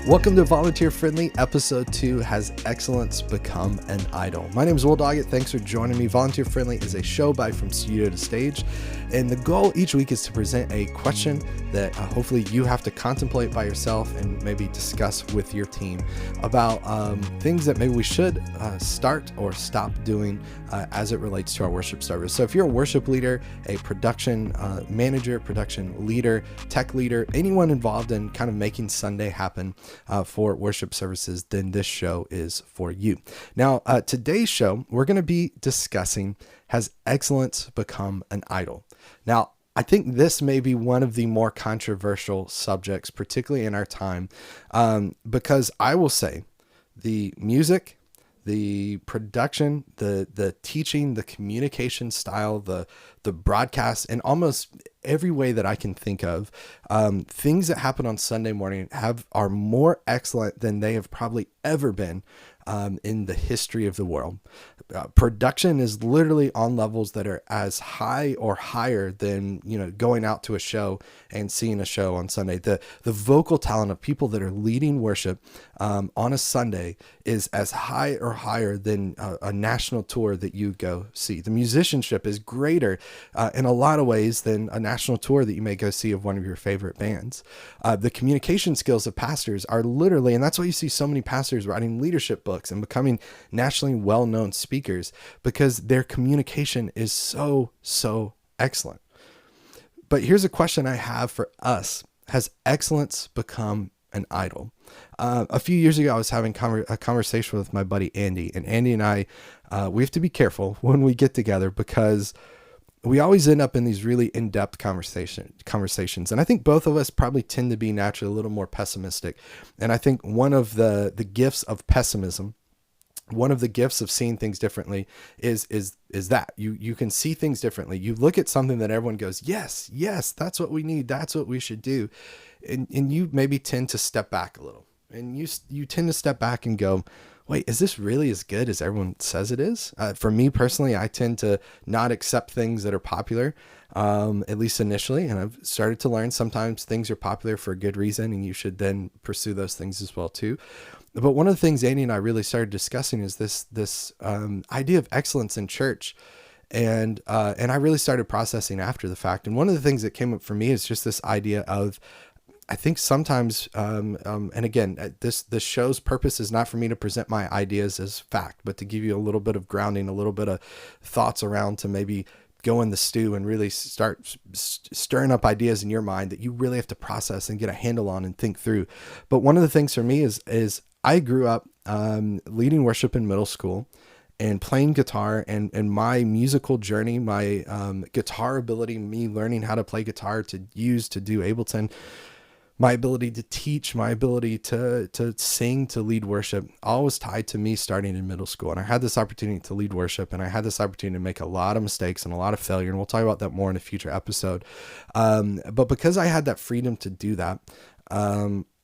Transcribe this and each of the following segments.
Welcome to Volunteer Friendly, Episode 2, Has Excellence Become an Idol? My name is Will Doggett. Thanks for joining me. Volunteer Friendly is a show by From Studio to Stage, and the goal each week is to present a question that hopefully you have to contemplate by yourself and maybe discuss with your team about things that maybe we should start or stop doing as it relates to our worship service. So if you're a worship leader, a production manager, production leader, tech leader, anyone involved in kind of making Sunday happen for worship services, then this show is for you. Now, today's show, we're going to be discussing, has excellence become an idol? Now, I think this may be one of the more controversial subjects, particularly in our time, because I will say the music, the production, the teaching, the communication style, the broadcast, and almost every way that I can think of, things that happen on Sunday morning are more excellent than they have probably ever been in the history of the world. Production is literally on levels that are as high or higher than, going out to a show and seeing a show on Sunday. The vocal talent of people that are leading worship on a Sunday is as high or higher than a national tour that you go see. The musicianship is greater in a lot of ways than a national tour that you may go see of one of your favorite bands. The communication skills of pastors are literally, and that's why you see so many pastors writing leadership books and becoming nationally well-known speakers, because their communication is so excellent. But here's a question I have for us. Has excellence become an idol? A few years ago, I was having a conversation with my buddy Andy, and Andy and I, we have to be careful when we get together because we always end up in these really in-depth conversations. And I think both of us probably tend to be naturally a little more pessimistic. And I think one of the gifts of pessimism, one of the gifts of seeing things differently is that you can see things differently. You look at something that everyone goes, yes, that's what we need. That's what we should do. And you maybe tend to step back a little, and you tend to step back and go, wait, is this really as good as everyone says it is? For me personally, I tend to not accept things that are popular, at least initially. And I've started to learn sometimes things are popular for a good reason, and you should then pursue those things as well too. But one of the things Andy and I really started discussing is this idea of excellence in church. And I really started processing after the fact. And one of the things that came up for me is just this idea of, I think sometimes, and again, this show's purpose is not for me to present my ideas as fact, but to give you a little bit of grounding, a little bit of thoughts around to maybe go in the stew and really start stirring up ideas in your mind that you really have to process and get a handle on and think through. But one of the things for me is I grew up leading worship in middle school and playing guitar, and my musical journey, my guitar ability, me learning how to play guitar to do Ableton, my ability to teach, my ability to sing, to lead worship, all was tied to me starting in middle school. And I had this opportunity to lead worship, and I had this opportunity to make a lot of mistakes and a lot of failure. And we'll talk about that more in a future episode. But because I had that freedom to do that,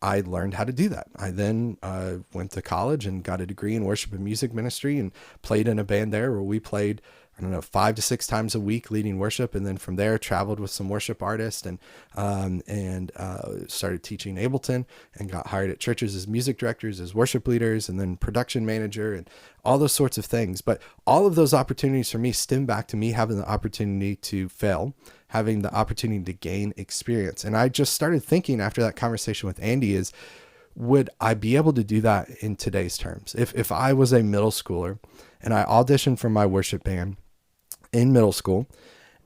I learned how to do that. I then went to college and got a degree in worship and music ministry and played in a band there where we played, 5 to 6 times a week leading worship. And then from there traveled with some worship artists and started teaching Ableton and got hired at churches as music directors, as worship leaders, and then production manager and all those sorts of things. But all of those opportunities for me stem back to me having the opportunity to fail, having the opportunity to gain experience. And I just started thinking after that conversation with Andy is, would I be able to do that in today's terms? If I was a middle schooler and I auditioned for my worship band in middle school,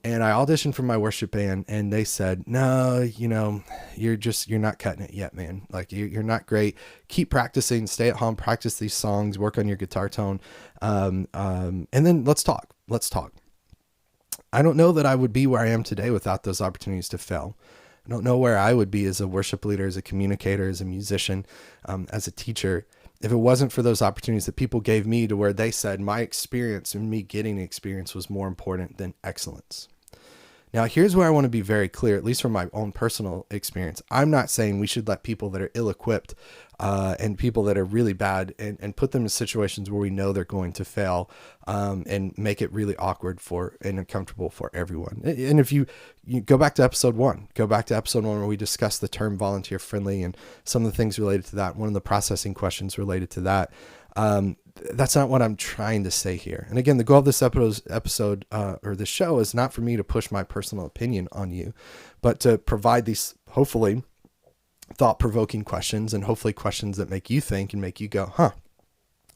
and I auditioned for my worship band and they said, no, you're not cutting it yet, man. Like you're not great. Keep practicing, stay at home, practice these songs, work on your guitar tone. And then let's talk. I don't know that I would be where I am today without those opportunities to fail. I don't know where I would be as a worship leader, as a communicator, as a musician, as a teacher, if it wasn't for those opportunities that people gave me to where they said my experience and me getting experience was more important than excellence. Now, here's where I want to be very clear, at least from my own personal experience. I'm not saying we should let people that are ill-equipped and people that are really bad and put them in situations where we know they're going to fail and make it really awkward and uncomfortable for everyone. And if you go back to episode 1, where we discussed the term volunteer friendly and some of the things related to that, one of the processing questions related to that. That's not what I'm trying to say here. And again, the goal of this episode or this show is not for me to push my personal opinion on you, but to provide these, hopefully, thought-provoking questions, and hopefully questions that make you think and make you go,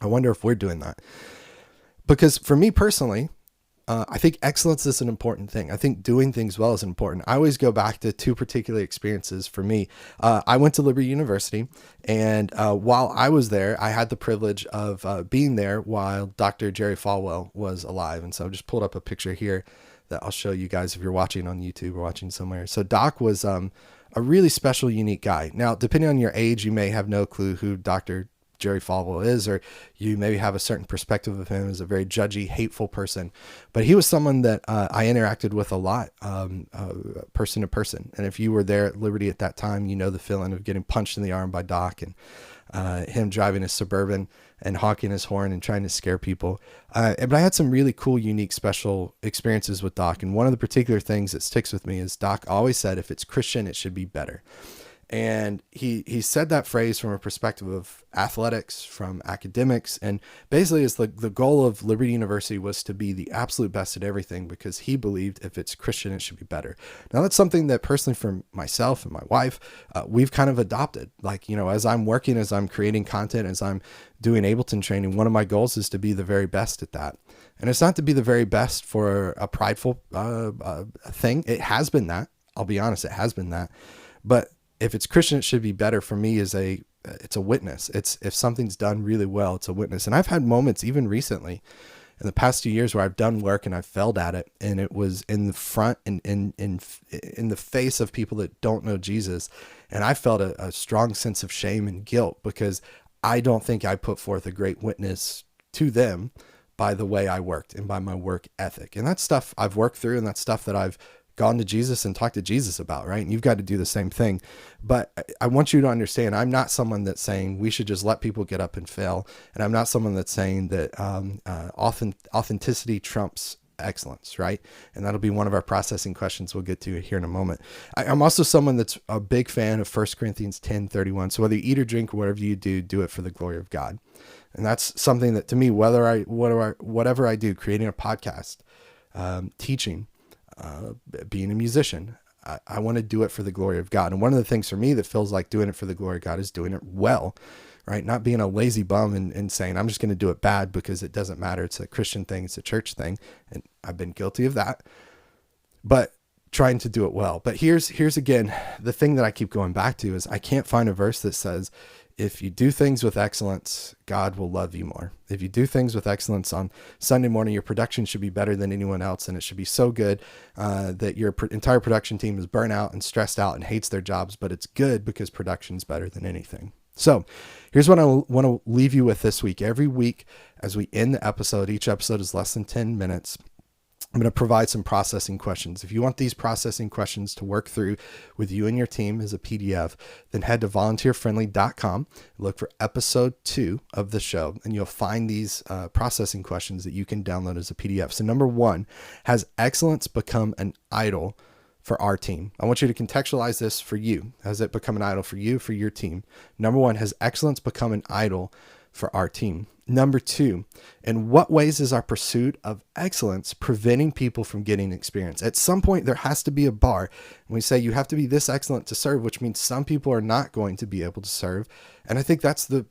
I wonder if we're doing that. Because for me personally, I think excellence is an important thing. I think doing things well is important. I always go back to 2 particular experiences for me. I went to Liberty University, and while I was there, I had the privilege of being there while Dr. Jerry Falwell was alive. And so I just pulled up a picture here that I'll show you guys if you're watching on YouTube or watching somewhere. So Doc was a really special, unique guy. Now, depending on your age, you may have no clue who Dr. Jerry Falwell is, or you maybe have a certain perspective of him as a very judgy, hateful person. But he was someone that I interacted with a lot, person to person. And if you were there at Liberty at that time, you know the feeling of getting punched in the arm by Doc and him driving his Suburban and honking his horn and trying to scare people. But I had some really cool, unique, special experiences with Doc. And one of the particular things that sticks with me is Doc always said, if it's Christian, it should be better. And he said that phrase from a perspective of athletics, from academics, and basically is the goal of Liberty University was to be the absolute best at everything, because he believed if it's Christian, it should be better. Now, that's something that personally for myself and my wife, we've kind of adopted. Like, as I'm working, as I'm creating content, as I'm doing Ableton training, one of my goals is to be the very best at that. And it's not to be the very best for a prideful thing. It has been that. I'll be honest, it has been that. But if it's Christian, it should be better for me it's a witness. It's, if something's done really well, it's a witness. And I've had moments even recently in the past 2 years where I've done work and I've failed at it. And it was in the front and in the face of people that don't know Jesus. And I felt a strong sense of shame and guilt, because I don't think I put forth a great witness to them by the way I worked and by my work ethic. And that's stuff I've worked through, and that's stuff that I've gone to Jesus and talked to Jesus about, right? And you've got to do the same thing. But I want you to understand, I'm not someone that's saying we should just let people get up and fail. And I'm not someone that's saying that authenticity trumps excellence, right? And that'll be one of our processing questions we'll get to here in a moment. I'm also someone that's a big fan of 1 Corinthians 10:31. So whether you eat or drink or whatever you do, do it for the glory of God. And that's something that, to me, whatever I do, creating a podcast, teaching, being a musician, I want to do it for the glory of God. And one of the things for me that feels like doing it for the glory of God is doing it well, right? Not being a lazy bum and saying, I'm just going to do it bad because it doesn't matter. It's a Christian thing. It's a church thing. And I've been guilty of that, but trying to do it well. But here's again, the thing that I keep going back to is I can't find a verse that says, if you do things with excellence, God will love you more. If you do things with excellence on Sunday morning, your production should be better than anyone else. And it should be so good that your entire production team is burnt out and stressed out and hates their jobs, but it's good because production's better than anything. So here's what I want to leave you with this week. Every week as we end the episode, each episode is less than 10 minutes. I'm going to provide some processing questions. If you want these processing questions to work through with you and your team as a PDF, then head to volunteerfriendly.com, look for episode 2 of the show, and you'll find these processing questions that you can download as a PDF. So number 1, has excellence become an idol for our team? I want you to contextualize this for you. Has it become an idol for you, for your team? Number 1, has excellence become an idol for our team? Number 2, in what ways is our pursuit of excellence preventing people from getting experience? At some point, there has to be a bar. And we say you have to be this excellent to serve, which means some people are not going to be able to serve. And I think that's the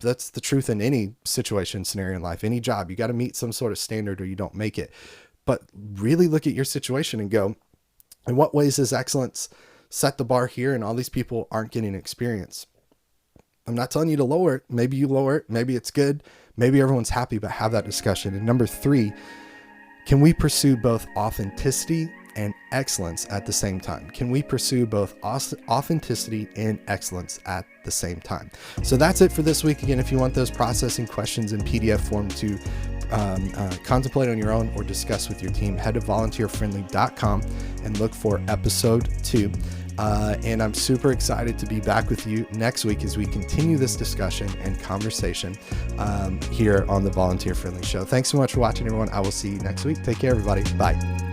truth in any situation, scenario in life, any job. You got to meet some sort of standard or you don't make it. But really look at your situation and go, in what ways does excellence set the bar here and all these people aren't getting experience? I'm not telling you to lower it. Maybe you lower it. Maybe it's good. Maybe everyone's happy, but have that discussion. And number 3, can we pursue both authenticity and excellence at the same time? Can we pursue both authenticity and excellence at the same time? So that's it for this week. Again, if you want those processing questions in PDF form to contemplate on your own or discuss with your team, head to volunteerfriendly.com and look for episode 2. And I'm super excited to be back with you next week as we continue this discussion and conversation here on the Volunteer Friendly Show. Thanks so much for watching, everyone. I will see you next week. Take care, everybody. Bye.